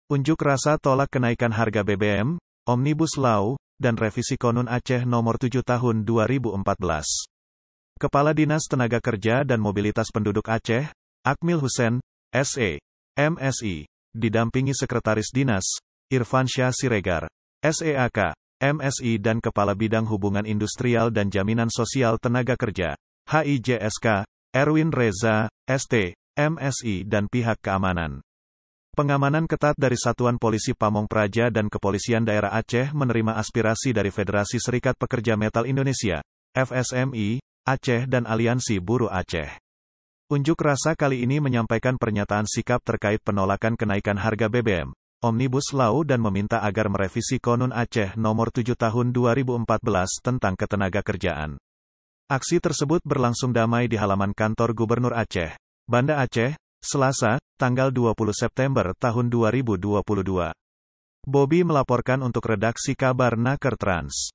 Unjuk rasa tolak kenaikan harga BBM, Omnibus Law, dan revisi Konun Aceh Nomor 7 Tahun 2014. Kepala Dinas Tenaga Kerja dan Mobilitas Penduduk Aceh, Akmil Hussein, SE, MSI, didampingi Sekretaris Dinas, Irfansyah Siregar, SEAK, MSI dan Kepala Bidang Hubungan Industrial dan Jaminan Sosial Tenaga Kerja, HIJSK, Erwin Reza, ST, MSI dan pihak keamanan. Pengamanan ketat dari Satuan Polisi Pamong Praja dan Kepolisian Daerah Aceh menerima aspirasi dari Federasi Serikat Pekerja Metal Indonesia, FSMI, Aceh dan Aliansi Buruh Aceh. Unjuk rasa kali ini menyampaikan pernyataan sikap terkait penolakan kenaikan harga BBM, Omnibus Law dan meminta agar merevisi Konun Aceh Nomor 7 Tahun 2014 tentang ketenagakerjaan. Aksi tersebut berlangsung damai di halaman kantor Gubernur Aceh, Banda Aceh, Selasa, tanggal 20 September tahun 2022. Bobby melaporkan untuk redaksi Kabar Naker Trans.